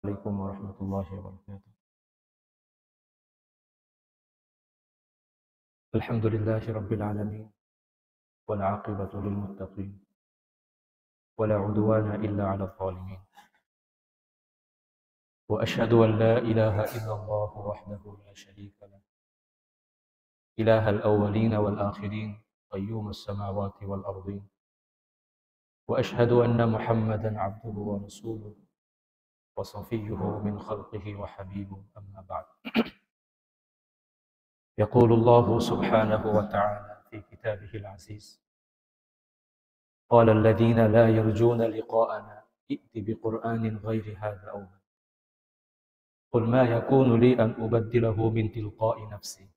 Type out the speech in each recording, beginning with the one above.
عليكم ورحمة الله وبركاته. الحمد لله رب العالمين والعاقبة للمتقين ولا عدوان إلا على الظالمين وأشهد أن لا إله إلا الله وحده لا شريك له إله الأولين والآخرين قيوم السماوات والأرضين وأشهد أن محمدا عبده ورسوله وصفيه من خلقه وحبيبه أما بعد. يقول الله سبحانه وتعالى في كتابه العزيز: قال الذين لا يرجون لقاءنا ائت بقرآن غير هذا أو قل ما يكون لي أن أبدله من تلقاء نفسي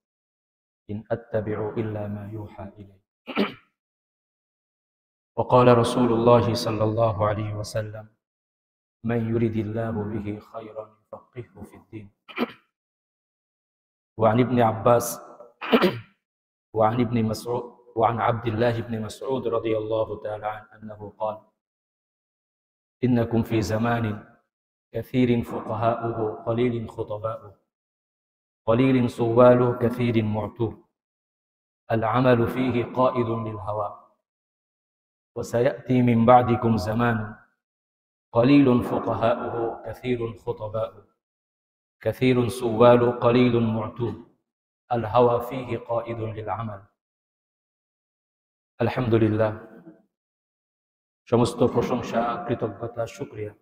إن أتبع إلا ما يوحى إلي. وقال رسول الله صلى الله عليه وسلم: من يرد الله به خيرا يفقهه في الدين. وعن ابن عباس وعن ابن مسعود وعن عبد الله بن مسعود رضي الله تعالى عنه أنه قال: إنكم في زمان كثير فقهاؤه قليل خطباؤه قليل صواله كثير معتوه العمل فيه قائد للهوى وسيأتي من بعدكم زمان قليل فقهاؤه كثير خطباؤه كثير صواله قليل معتوه الهوى فيه قائد للعمل. আলহামদুলিল্লাহ, সমস্ত প্রশংসা, কৃতজ্ঞতা, শুকরিয়া,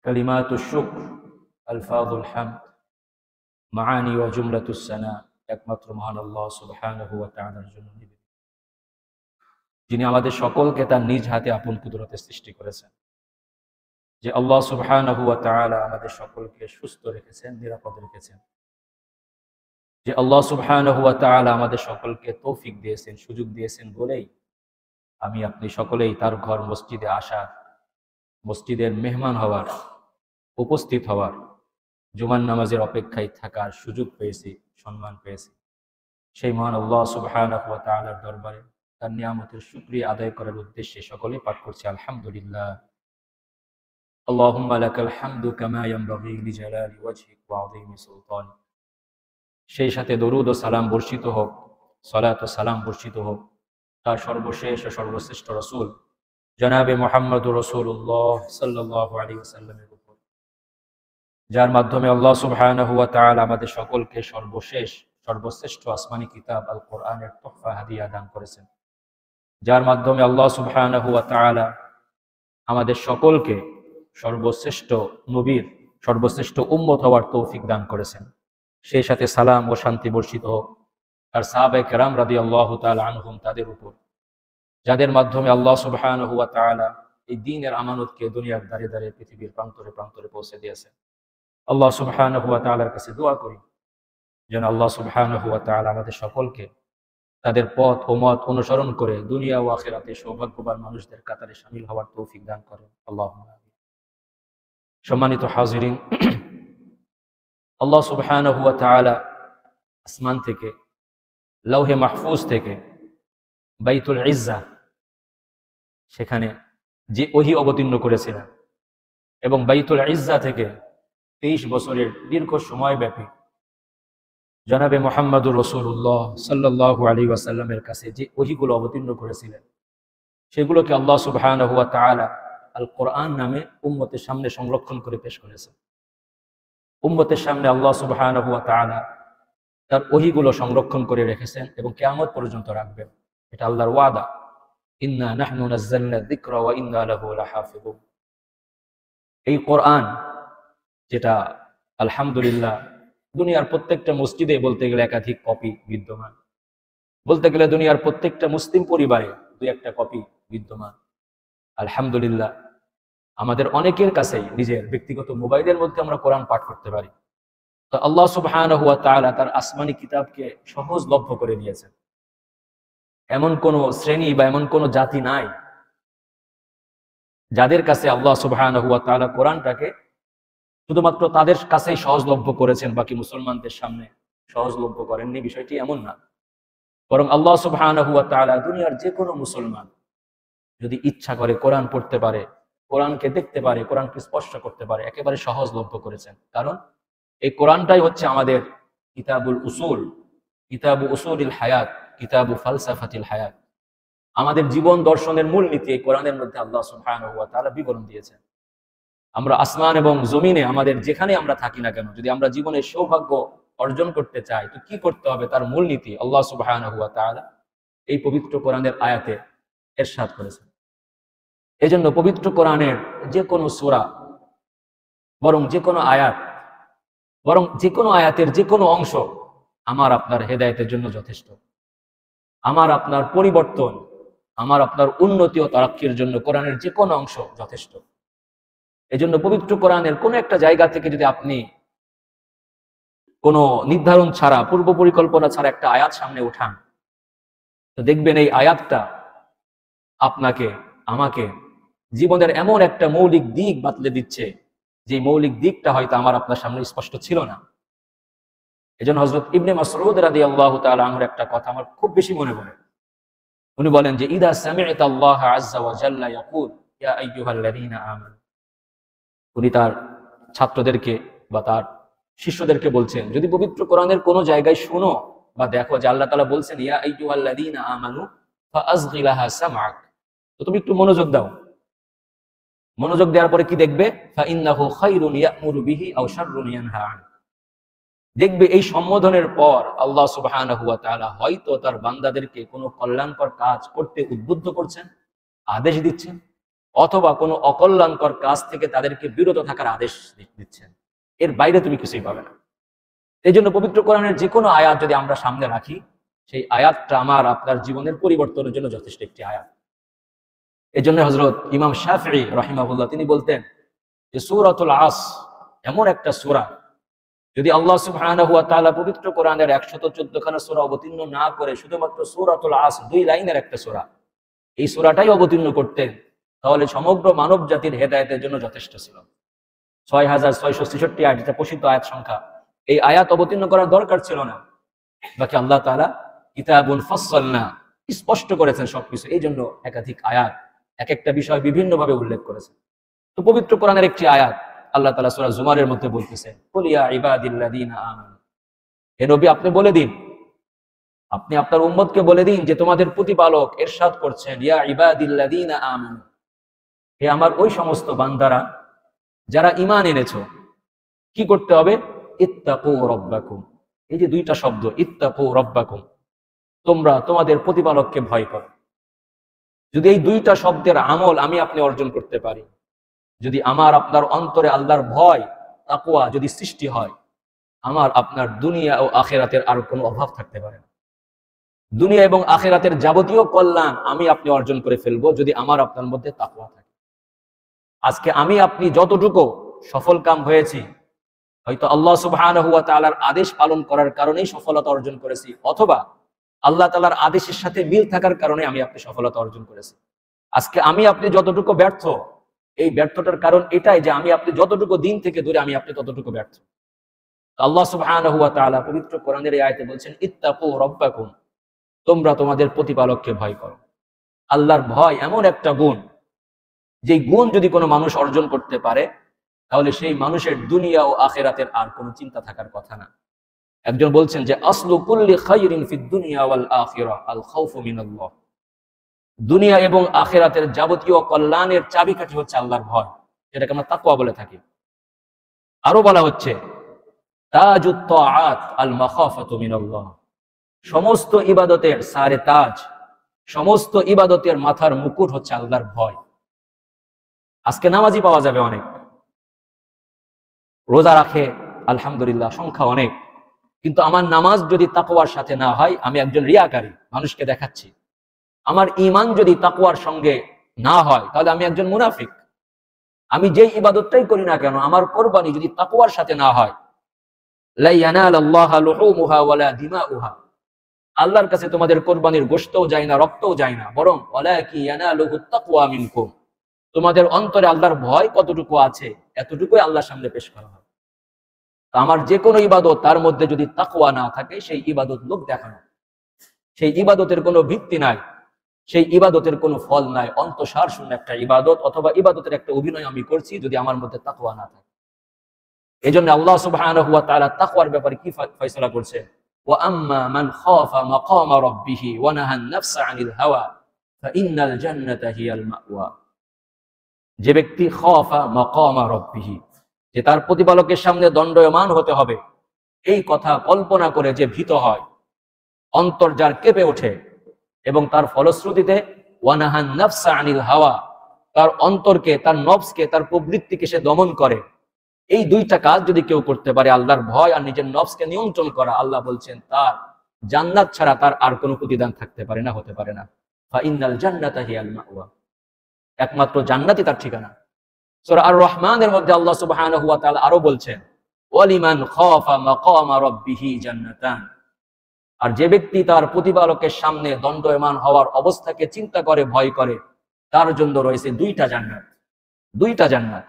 কালিমাতুশ শুকর, আলফাযুল হামদ, মাআনি ওয়া জুমলাতুস সানা একমাত্র মহান আল্লাহ সুবহানাহু ওয়া তাআলার জন্য নিবেদিত, যিনি আমাদের সকলকে তার নিজ হাতে আপন কুদরতে সৃষ্টি করেছেন। যে আল্লাহ সুবহানাহু ওয়া তাআলা আমাদের সকলকে সুস্থ রেখেছেন, নিরাপদ রেখেছেন। যে আল্লাহ সুবহানাহু ওয়া তাআলা আমাদের সকলকে তৌফিক দিয়েছেন, সুযোগ দিয়েছেন বলেই আমি আপনি সকলেই তার ঘর মসজিদে আসার, মসজিদের মেহমান হওয়ার, উপস্থিত হওয়ার, জুমার নামাজের অপেক্ষায় থাকার সুযোগ পেয়েছি, সম্মান পেয়েছি। সেই মহান আল্লাহ সুবহানাহু ওয়া তাআলার দরবারে তার নিয়ামতের শুকরিয়া আদায় করার উদ্দেশ্যে সকলে পাঠ করছি আলহামদুলিল্লাহ। আল্লাহুম্মা লাকাল হামদু কামা ইয়ানবাগি লিজালালি ওয়াজহিক ওয়া আযীমি সুলতানিক। সেই সাথে দরুদ ও সালাম বর্ষিত হোক, সালাত ও সালাম বর্ষিত হোক তার সর্বশেষ ও সর্বশ্রেষ্ঠ রাসূল জনাবে মুহাম্মদুর রাসূলুল্লাহ সাল্লাল্লাহু আলাইহি ওয়াসাল্লামের উপর, যার মাধ্যমে আল্লাহ সুবহানাহু ওয়া তাআলা আমাদের সকলকে সর্বশ্রেষ্ঠ আসমানি কিতাব আল কোরআনের তোহফা হাদিয়া দান করেছেন, যার মাধ্যমে আল্লাহ সুবহানাহু ওয়া তাআলা আমাদের সকলকে সর্বশ্রেষ্ঠ নবীর সর্বশ্রেষ্ঠ উম্মত হওয়ার তৌফিক দান করেছেন। সেই সাথে সালাম ও শান্তি বর্ষিত হোক আর সাহাবায়ে কেরাম রাদিয়াল্লাহু তাআলা আনহুম তাদের উপর, যাদের মাধ্যমে আল্লাহ সুবহানাহু ওয়া তাআলা এই দ্বীনের আমানতকে দুনিয়ার দাঁড়ে দাঁড়ে পৃথিবীর প্রান্তরে প্রান্তরে পৌঁছে দিয়েছেন। আল্লাহ সুবহানাহু ওয়া তাআলার কাছে দোয়া করি যেন আল্লাহ সুবহানাহু ওয়া তাআলা আমাদের সকলকে তাদের পথ ও মত অনুসরণ করে দুনিয়া ও আখিরাতে সৌভাগ্যবান মানুষদের কাতারে শামিল হওয়ার তৌফিক দান করেন। আল্লাহুম্মা আমিন। সম্মানিত হাজিরিন, আল্লাহ সুবহানাহু ওয়া তাআলা আসমান থেকে, লৌহে মাহফুজ থেকে, বাইতুল ইজ্জা সেখানে যে ওহী অবতীর্ণ করেছিলেন এবং বাইতুল ইজ্জা থেকে 23 বছরের দীর্ঘ সময় ব্যাপী জনাবে মুহাম্মদুর রাসূলুল্লাহ সাল্লাল্লাহু আলাইহি ওয়াসাল্লামের কাছে যে ওহীগুলো অবতীর্ণ করেছিলেন সেগুলোকে আল্লাহ সুবহানাহু ওয়া তাআলা আল কোরআন নামে উম্মতের সামনে সংরক্ষণ করে পেশ করেছেন। উম্মতের সামনে আল্লাহ সুবহানাহু ওয়া তাআলা তার ওহীগুলো সংরক্ষণ করে রেখেছেন এবং কিয়ামত পর্যন্ত রাখবেন। এটা আল্লাহর ওয়াদা, ইন্না নাহনু নাযালনা যিকরা ওয়া ইন্না লাহু লাহাফিজুন। এই কোরআন যেটা আলহামদুলিল্লাহ দুনিয়ার প্রত্যেকটা মসজিদে বলতে গেলে একাধিক কপি বিদ্যমান, বলতে গেলে দুনিয়ার প্রত্যেকটা মুসলিম পরিবারে 2-1টা কপি বিদ্যমান। আলহামদুলিল্লাহ আমাদের অনেকের কাছেই নিজের ব্যক্তিগত মোবাইলের মধ্যে আমরা কোরআন পাঠ করতে পারি। তো আল্লাহ সুবহানাহু ওয়া তাআলা তার আসমানি কিতাবকে সহজলভ্য করে দিয়েছেন। এমন কোন শ্রেণী বা এমন কোন জাতি নাই যাদের কাছে আল্লাহ সুবহানাহু ওয়া তাআলা কোরআনটাকে শুধুমাত্র তাদের কাছেই সহজলভ্য করেছেন, বাকি মুসলমানদের সামনে সহজলভ্য করেননি। বিষয়টি এমন না, বরং আল্লাহ সুবহানাহু ওয়া তাআলা দুনিয়ার যে কোনো মুসলমান যদি ইচ্ছা করে কোরআন পড়তে পারে, কোরআনকে দেখতে পারে, কোরআনকে স্পর্শ করতে পারে, একেবারে সহজলভ্য করেছেন। কারণ এই কোরআনটাই হচ্ছে আমাদের কিতাবুল উসুল, কিতাবু উসুলিল হায়াত, কিতাবু ফালসাফাতিল হায়াত। আমাদের জীবন দর্শনের মূলনীতি এই কোরআনের মধ্যে আল্লাহ সুবহানাহু ওয়া তাআলা বিবরণ দিয়েছেন। আমরা আসমান এবং জমিনে আমাদের যেখানে আমরা থাকি না কেন, যদি আমরা জীবনের সৌভাগ্য অর্জন করতে চাই তো কি করতে হবে, তার মূলনীতি আল্লাহ সুবহানাহু ওয়া তাআলা এই পবিত্র কোরআনের আয়াতে ইরশাদ করেছেন। এজন্য পবিত্র কোরআনের যে কোনো সূরা, বরং যে কোনো আয়াত, বরং যে কোনো আয়াতের যে কোনো অংশ আমার আপনার হেদায়েতের জন্য যথেষ্ট। আমার আপনার পরিবর্তন, আমার আপনার উন্নতি ও তারাক্কির জন্য কোরআনের যে কোনো অংশ যথেষ্ট। এজন্য পবিত্র কোরআনের কোনো একটা জায়গা থেকে যদি আপনি কোনো নির্ধারণ ছাড়া, পূর্ব পরিকল্পনা ছাড়া একটা আয়াত সামনে উঠান, তো দেখবেন এই আয়াতটা আপনাকে, আমাকে জীবনের এমন একটা মৌলিক দিক বাতলে দিচ্ছে, যে মৌলিক দিকটা হয়তো আমার আপনার সামনে স্পষ্ট ছিল না। এজন্য হযরত ইবনে মাসউদ রাদিয়াল্লাহু তাআলা আনহুর একটা কথা আমার খুব বেশি মনে পড়ে। উনি বলেন যে ইদা সামি'তা আল্লাহ আযজা ওয়া জাল্লা ইয়াকুল ইয়া আইয়ুহাল্লাযীনা আমানু। উনি তার ছাত্রদেরকে বা তার শিষ্যদেরকে বলছেন, যদি পবিত্র কোরআনের কোনো জায়গায় শুনো বা দেখো যে আল্লাহ তাআলা বলছেন ইয়া আইয়ুহাল্লাযীনা আমানু ফাআযগি লাহা সামআক, তো তুমি একটু মনোযোগ দাও। মনোযোগ দেওয়ার পরে কি দেখবে? ফাইন্নাহু খায়রুন ইয়া'মুরু বিহি আও শাররুন ইয়ানহা আন। দেখবে এই সম্বোধনের পর আল্লাহ সুবহানাহু ওয়া তাআলা হয়তো তার বান্দাদেরকে কোনো কল্যাণকর কাজ করতে উদ্বুদ্ধ করছেন, আদেশ দিচ্ছেন, অথবা কোনো অকল্যাণকর কাজ থেকে তাদেরকে বিরত থাকার আদেশ দিচ্ছেন। এর বাইরে তুমি কিছুই পাবে না। এই জন্য পবিত্র কোরআনের যে কোনো আয়াত যদি আমরা সামনে রাখি, সেই আয়াতটা আমার আপনার জীবনের পরিবর্তনের জন্য যথেষ্ট একটি আয়াত। এই জন্য হযরত ইমাম শাফিঈ রাহিমাহুল্লাহ তিনি বলতেন যে সূরাতুল আসর এমন একটা সূরা, যদি আল্লাহ সুবহানাহু ওয়া তাআলা পবিত্র কোরআনের 114 খানা সূরা অবতীর্ণ না করে শুধুমাত্র সূরাতুল আসর 2 লাইনের একটা সূরা, এই সূরাটাই অবতীর্ণ করতেন, তাহলে সমগ্র মানব জাতির হেদায়েতের জন্য যথেষ্ট ছিল। 6666 আয়াত, এটা প্রসিদ্ধ আয়াত সংখ্যা, এই আয়াত অবতীর্ণ করার দরকার ছিল না। বাকি আল্লাহ তাআলা কিতাবুন ফাসসালনা স্পষ্ট করেছেন সবকিছু। এই জন্য একাধিক আয়াত এক একটা বিষয় বিভিন্ন ভাবে উল্লেখ করেছেন। তো পবিত্র কোরআনের একটি আয়াত আল্লাহ তাআলা সূরা জুমারের মধ্যে বলতেছেন, কুল ইয়া ইবাদিল্লাযীনা আমানু, হে নবী আপনি বলে দিন, আপনি আপনার উম্মতকে বলে দিন যে তোমাদের প্রতিপালক ইরশাদ করছেন ইয়া ইবাদিল্লাযীনা আমানু, হে আমার ওই সমস্ত বান্দারা যারা ঈমান এনেছো, কি করতে হবে? ইত্তাকু রাব্বাকুম। এই যে দুইটা শব্দ ইত্তাকু রাব্বাকুম, তোমরা তোমাদের প্রতিপালককে ভয় করো। যদি এই দুইটা শব্দের আমল আমি আপনি অর্জন করতে পারি, যদি আমার আপনার অন্তরে আল্লাহর ভয়, তাকওয়া যদি সৃষ্টি হয়, আমার আপনার দুনিয়া ও আখিরাতের আর কোনো অভাব থাকতে পারে না। দুনিয়া এবং আখিরাতের যাবতীয় কল্যাণ আমি আপনি অর্জন করে ফেলবো যদি আমার আপনার মধ্যে তাকওয়া থাকে। আজকে আমি আপনি যতটুকু সফল কাম হয়েছি, হয়তো আল্লাহ সুবহানাহু ওয়া তাআলার আদেশ পালন করার কারণেই সফলতা অর্জন করেছি, অথবা আল্লাহ তাআলার আদেশের সাথে মিল থাকার কারণে আমি আপনি সফলতা অর্জন করেছি। আজকে আমি আপনি যতটুকু ব্যর্থ, এই ব্যর্থতার কারণ এটাই যে আমি আপনি যতটুকু দিন থেকে দূরে, আমি আপনি ততটুকু ব্যর্থ। আল্লাহ সুবহানাহু ওয়া তাআলা পবিত্র কোরআনের এই আয়াতে বলছেন ইত্তাকু রাব্বাকুম, তোমরা তোমাদের প্রতিপালককে ভয় করো। আল্লাহর ভয় এমন একটা গুণ, যে গুণ যদি কোনো মানুষ অর্জন করতে পারে, তাহলে সেই মানুষের দুনিয়া ও আখিরাতের আর কোনো চিন্তা থাকার কথা না। একজন বলছেন যে আসলু কুল্লি খায়রিন ফিদ দুনিয়া ওয়াল আখিরাহ আল খাউফু মিনাল্লাহ, দুনিয়া এবং আখিরাতের যাবতীয় কল্যাণের চাবিকাঠি হচ্ছে আল্লাহর ভয়, যেটাকে আমরা তাকওয়া বলে থাকি। আরো বলা হচ্ছে তাজুত তাআত আল মাখাফাতু মিনাল্লাহ, সমস্ত ইবাদতের সারে তাজ, সমস্ত ইবাদতের মাথার মুকুট হচ্ছে আল্লাহর ভয়। আজকে নামাজি পাওয়া যাবে অনেক, রোজা রাখে আলহামদুলিল্লাহ সংখ্যা অনেক, কিন্তু আমার নামাজ যদি তাকওয়ার সাথে না হয়, আমি একজন রিয়াকারী, মানুষকে দেখাচ্ছি। আমার ঈমান যদি তাকওয়ার সঙ্গে না হয়, তাহলে আমি একজন মুনাফিক। আমি যেই ইবাদতটাই করি না কেন, আমার কোরবানি যদি তাকওয়ার সাথে না হয়, লা ইয়ানালাল্লাহু লুহুমুহা ওয়ালা দিমাউহা, আল্লাহর কাছে তোমাদের কোরবানির গোশতও যায় না, রক্তও যায় না, বরং ওয়ালাকি ইয়ানালুহুত তাকওয়া মিনকুম, তোমাদের অন্তরে আল্লাহর ভয় কতটুকু আছে এতটুকুই আল্লাহর সামনে পেশ করা হয়। আমার যে কোনো ইবাদত, তার মধ্যে যদি তাকওয়া না থাকে, সেই ইবাদত লোক দেখানো, সেই ইবাদতের কোনো ভিত্তি নাই। সেই ইবাদতের কোনো ফল নাই, অন্তঃসার শূন্য একটা ইবাদত, অথবা ইবাদতের একটা অভিনয় আমি করছি যদি আমার মধ্যে তাকওয়া না থাকে। এই জন্য আল্লাহ সুবহানাহু ওয়া তাআলা তাকওয়ার ব্যাপারে কি ফয়সালা করছে, ওয়া আম্মা মান খাফা মাকামা রাব্বিহি ওয়া নাহা আন-নাফসা আনিল হাওয়া ফাইন্নাল জান্নাতা হিয়াল মাওয়া। যে ব্যক্তি খাফা মাকামা রাব্বিহি, যে তার প্রতিপালকের সামনে দণ্ডায়মান হতে হবে, এই কথা কল্পনা করে যে ভীত হয়, অন্তর যার কেঁপে ওঠে, এবং তার ফলশ্রুতিতে ওয়া নাহা আন-নাফসা আনিল হাওয়া, তার অন্তরকে, তার নফসকে, তার প্রবৃত্তিকে সে দমন করে, এই দুইটা কাজ যদি কেউ করতে পারে, আল্লাহর ভয় আর নিজের নফসকে নিয়ন্ত্রণ করা, আল্লাহ বলছেন তার জান্নাত ছাড়া তার আর কোনো প্রতিদান থাকতে পারে না, হতে পারে না। ফাইন্নাল জান্নাতা হিয়াল মাওয়া, একমাত্র জান্নাতই তার ঠিকানা। সূরা আর রহমানের মধ্যে আল্লাহ সুবহানাহু ওয়া তাআলা আরো বলছেন, ওয়ালিমান খাফা মাকামা রাব্বিহি জান্নাতান, আর যে ব্যক্তি তার প্রতিপালকের সামনে দণ্ডায়মান হওয়ার অবস্থাকে চিন্তা করে, ভয় করে, তার জন্য রয়েছে দুইটা জান্নাত। দুইটা জান্নাত।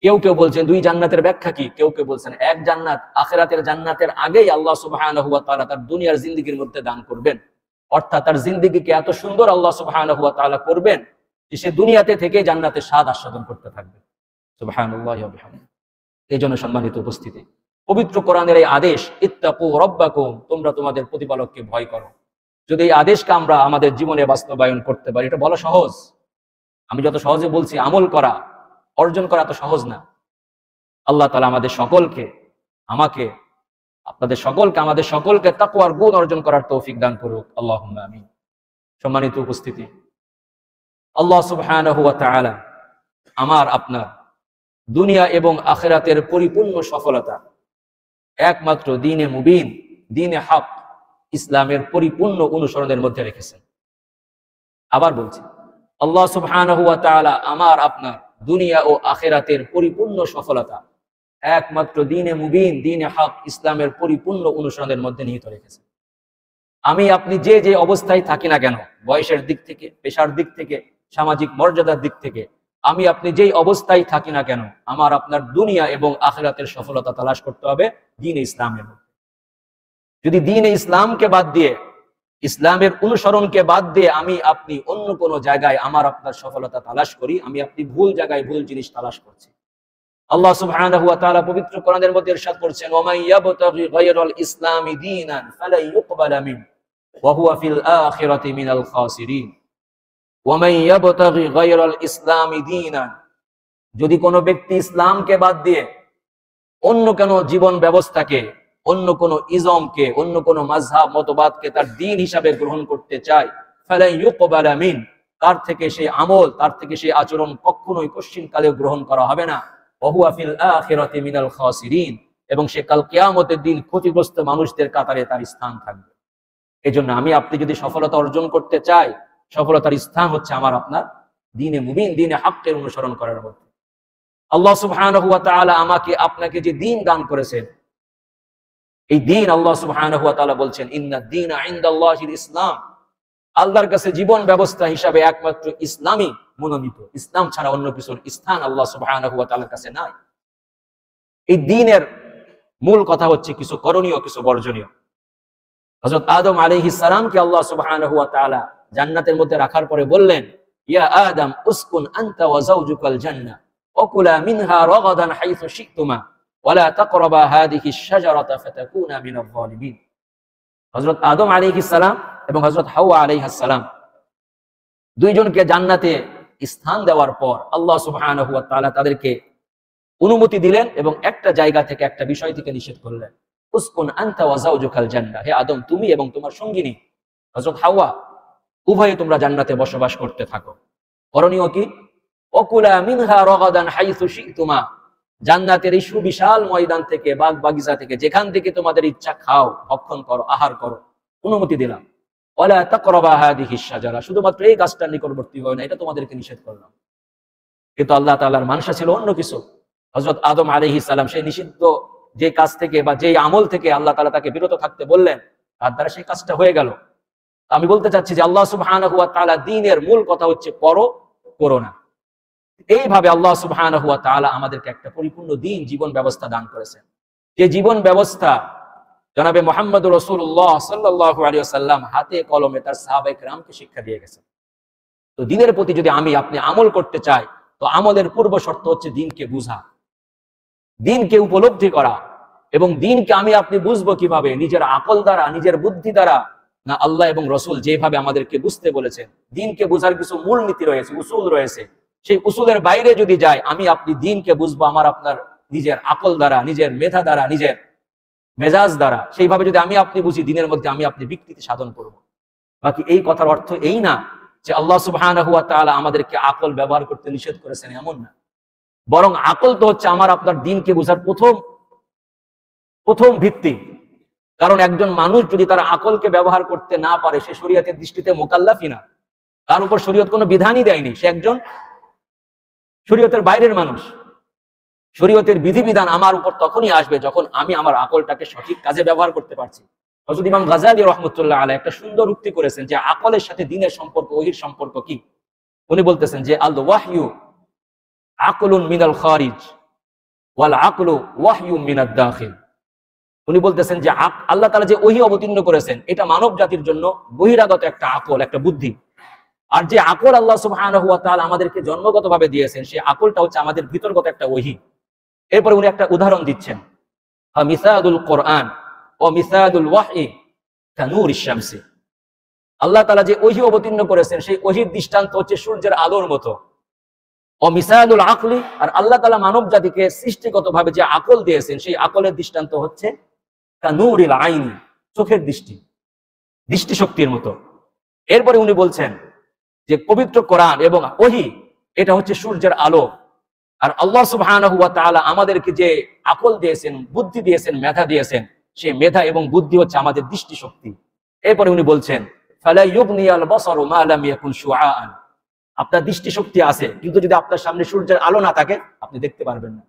কেউ কেউ বলছেন দুই জান্নাতের ব্যাখ্যা কি, কেউ কেউ বলছেন এক জান্নাত আখিরাতের জান্নাতের আগেই আল্লাহ সুবহানাহু ওয়া তাআলা তার দুনিয়ার জিন্দেগির মধ্যে দান করবেন, অর্থাৎ তার জিন্দেগিকে এত সুন্দর আল্লাহ সুবহানাহু ওয়া তাআলা করবেন যে সে দুনিয়াতে থেকে জান্নাতের স্বাদ আস্বাদন করতে থাকবে। সুবহানাল্লাহি ওয়া বিহামদিহি। এই জন্য সম্মানিত উপস্থিতি, পবিত্র কোরআনের এই আদেশ, ইত্তাকু রাব্বাকুম, তোমরা তোমাদের প্রতিপালককে ভয় করো, যদি এই আদেশকে আমরা আমাদের জীবনে বাস্তবায়ন করতে পারি, এটা বলা সহজ, আমি যত সহজে বলছি, আমল করা, অর্জন করা এত সহজ না। আল্লাহ তাআলা আমাদের সকলকে, আমাকে, আপনাদের সকলকে, আমাদের সকলকে তাকওয়ার গুণ অর্জন করার তৌফিক দান করুক, আল্লাহুম্মা আমিন। সম্মানিত উপস্থিতি, আল্লাহ সুবহানাহু ওয়া তাআলা আমার আপনার দুনিয়া এবং আখিরাতের পরিপূর্ণ সফলতা একমাত্র দ্বীনে মুবিন, দ্বীনে হক, ইসলামের পরিপূর্ণ অনুসরণের মধ্যে রেখেছেন। আবার বলছি, আল্লাহ সুবহানাহু ওয়া তাআলা আমার আপনার দুনিয়া ও আখিরাতের পরিপূর্ণ সফলতা একমাত্র দ্বীনে মুবিন, দ্বীনে হক, ইসলামের পরিপূর্ণ অনুসরণের মধ্যে নিহিত রেখেছেন। আমি আপনি যে যে অবস্থায় থাকি না কেন, বয়সের দিক থেকে, পেশার দিক থেকে, সামাজিক মর্যাদার দিক থেকে, আমি আপনি যেই অবস্থায় থাকি না কেন, আমার আপনার দুনিয়া এবং আখিরাতের সফলতা তালাশ করতে হবে দ্বীনে ইসলামের মধ্যে। যদি দ্বীনে ইসলামকে বাদ দিয়ে, ইসলামের অনুসরণকে বাদ দিয়ে আমি আপনি অন্য কোনো জায়গায় আমার আপনার সফলতা তালাশ করি, আমি আপনি ভুল জায়গায় ভুল জিনিস তালাশ করছি। আল্লাহ সুবহানাহু ওয়া তাআলা পবিত্র কোরআনের মধ্যে ইরশাদ করছেন, ওয়া মান ইয়াবতাগি গায়রাল ইসলামি দীনান ফালা ইউকবালা মিন ওয়া হুয়া ফিল আখিরাতি মিনাল খাসিরিন। ওয়া মান ইয়াবতাগি গায়রাল ইসলামি দীনান, যদি কোনো ব্যক্তি ইসলামকে বাদ দিয়ে অন্য কোনো জীবন ব্যবস্থাকে, অন্য কোনো ইজমকে, অন্য কোনো মাযহাব মতবাদকে তার দ্বীন হিসাবে গ্রহণ করতে চায়, ফালা ইউকবালা মিন, তার থেকে সেই আমল, তার থেকে সেই আচরণ কখনোই কশ্চিনকালেও গ্রহণ করা হবে না। ওয়া হুয়া ফিল আখিরাতি মিনাল খাসিরিন, এবং সে কাল কিয়ামতের দিন ক্ষতিগ্রস্ত মানুষদের কাতারে তার স্থান থাকবে। এজন্য আমি আপনি যদি সফলতা অর্জন করতে চাই, সফলতার স্থান হচ্ছে আমার আপনার দ্বীনে মুবিন, দ্বীনে হকের অনুসরণ করার মধ্যে। আল্লাহ সুবহানাহু ওয়া তাআলা আমাকে আপনাকে যে দ্বীন দান করেছেন, এই দ্বীন আল্লাহ সুবহানাহু ওয়া তাআলা বলছেন, ইন্নাদ দীনা ইনদাল্লাহিল ইসলাম, আল্লাহর কাছে জীবন ব্যবস্থা হিসাবে একমাত্র ইসলামই মনোনীত, ইসলাম ছাড়া অন্য কিছুর স্থান আল্লাহ সুবহানাহু ওয়া তাআলার কাছে নাই। এই দ্বীনের মূল কথা হচ্ছে কিছু করণীয়, কিছু বর্জনীয়। হযরত আদম আলাইহিস সালামকে আল্লাহ সুবহানাহু ওয়া তাআলা জান্নাতের মধ্যে রাখার পরে বললেন, ইয়া আদম উসকুন আনতা ওয়া যাওজুকাল জান্নাহ ওয়া কুলা মিনহা রাগাদান হাইসু শি'তুমা ওয়া লা তাকরাবা হাযিহিশ শাজারাতা ফাতাকুনা মিনাল যালিমিন। হযরত আদম আলাইহিস সালাম এবং হযরত হাওয়া আলাইহিস সালাম দুইজনকে জান্নাতে স্থান দেওয়ার পর আল্লাহ সুবহানাহু ওয়া তাআলা তাদেরকে অনুমতি দিলেন এবং একটা জায়গা থেকে, একটা বিষয় থেকে নিষেধ করলেন, উসকুন আনতা ওয়া যাওজুকাল জান্নাহ, হে আদম তুমি এবং তোমার সঙ্গিনী হযরত হাওয়া উভয়ে তোমরা জান্নাতে বসবাস করতে থাকো। করণীয় কি? ওকুলা মিনহা রাগাদান হাইসু শি'তুমা, জান্নাতের এই সুবিশাল ময়দান থেকে, বাগ বাগিচা থেকে, যেখান থেকে তোমাদের ইচ্ছা খাও, ভক্ষণ করো, আহার করো, অনুমতি দিলাম। ওয়ালা তাকরাবা হাযিহিশ শাজারা, শুধুমাত্র এই গাছটার নিকটবর্তী হয় না, এটা তোমাদেরকে নিষেধ করলাম। কিন্তু আল্লাহ তাআলার মানসা ছিল অন্য কিছু। হযরত আদম আলাইহিস সালাম সেই নিষিদ্ধ যে কাজ থেকে বা যে আমল থেকে আল্লাহ তাআলা তাকে বিরত থাকতে বললেন, তার দ্বারা সেই কাজটা হয়ে গেল। আমি বলতে চাচ্ছি যে আল্লাহ সুবহানাহু ওয়া তাআলা দ্বীনের মূল কথা হচ্ছে করো, করো না। এইভাবে আল্লাহ সুবহানাহু ওয়া তাআলা আমাদেরকে একটা পরিপূর্ণ দ্বীন, জীবন ব্যবস্থা দান করেছেন, যে জীবন ব্যবস্থা জনাবে মুহাম্মদুর রাসূলুল্লাহ সাল্লাল্লাহু আলাইহি ওয়াসাল্লাম হাতে কলমে তার সাহাবায়ে কেরামকে শিক্ষা দিয়ে গেছেন। তো দিনের প্রতি যদি আমি আপনি আমল করতে চাই, তো আমলের পূর্ব শর্ত হচ্ছে দিনকে বুঝা, দিনকে উপলব্ধি করা। এবং দিনকে আমি আপনি বুঝবো কিভাবে? নিজের আকল দ্বারা, নিজের বুদ্ধি দ্বারা না, আল্লাহ এবং রসুল যেভাবে আমাদেরকে বুঝতে বলেছেন। দিনকে বুঝার কিছু মূলনীতি রয়েছে, উসুল রয়েছে। সেই উসুলের বাইরে যদি যাই, আমি আপনি দিনকে বুঝবো আমার আপনার নিজের আকল দ্বারা, নিজের মেধা দ্বারা, নিজের মেজাজ দ্বারা। সেইভাবে যদি আমি আপনি বুঝি, দিনের মধ্যে আমি আপনি বিকৃতি সাধন করব। বাকি এই কথার অর্থ এই না যে আল্লাহ সুবহানাহু ওয়া তাআলা আমাদেরকে আকল ব্যবহার করতে নিষেধ করেছেন, এমন না। বরং আকল তো হচ্ছে আমার আপনার দিনকে বোঝার প্রথম ভিত্তি। কারণ একজন মানুষ যদি তার আকলকে ব্যবহার করতে না পারে, সে শরীয়তের দৃষ্টিতে মুকাল্লাফই না, তার উপর শরীয়ত কোনো বিধানই দেয়নি, সে একজন শরীয়তের বাইরের মানুষ। শরীয়তের বিধিবিধান আমার উপর তখনই আসবে যখন আমি আমার আকলটাকে সঠিক কাজে ব্যবহার করতে পারছি। হযরত ইমাম গাযালী রাহমাতুল্লাহ আলাইহি একটা সুন্দর উক্তি করেছেন যে আকলের সাথে দ্বীনের সম্পর্ক, ওহীর সম্পর্ক কি। উনি বলতেছেন যে আল ওয়াহয়ু আকলুন মিনাল খারিজ ওয়াল আকলু ওয়াহয়ুন মিনাদ দাখিল। উনি বলতেছেন যে আল্লাহ তাআলা যে ওহী অবতীর্ণ করেছেন, এটা মানব জাতির জন্য বহিরাগত একটা আকল, একটা বুদ্ধি। আর যে আকল আল্লাহ সুবহানাহু ওয়া তাআলা আমাদেরকে জন্মগতভাবে দিয়েছেন, সেই আকলটা হচ্ছে আমাদের ভিতরগত একটা ওহী। এরপরে উনি একটা উদাহরণ দিচ্ছেন, মিসাদুল কোরআন ও মিসাদুল ওয়াহয়ি কানুরিশ শামসি। আল্লাহ তাআলা যে ওহী অবতীর্ণ করেছেন, সেই ওহীর দৃষ্টান্ত হচ্ছে সূর্যের আলোর মতো। ও মিসাদুল আকলি, আর আল্লাহ তাআলা মানব জাতিকে সৃষ্টিগতভাবে যে আকল দিয়েছেন, সেই আকলের দৃষ্টান্ত হচ্ছে কানুরিল আইনি, চোখের দৃষ্টিশক্তির মতো। এরপরে উনি বলছেন যে পবিত্র কোরআন এবং ওহী এটা হচ্ছে সূর্যের আলো। আর আল্লাহ সুবহানাহু ওয়া তাআলা আমাদেরকে যে আকল দিয়েছেন, বুদ্ধি দিয়েছেন, মেধা দিয়েছেন, সেই মেধা এবং বুদ্ধি হচ্ছে আমাদের দৃষ্টিশক্তি। এরপরে উনি বলছেন ফালা ইউগনিয়াল বাসারু মা লাম ইয়াকুন শুআআন। আপনার দৃষ্টিশক্তি আছে, কিন্তু যদি আপনার সামনে সূর্যের আলো না থাকে, আপনি দেখতে পারবেন না।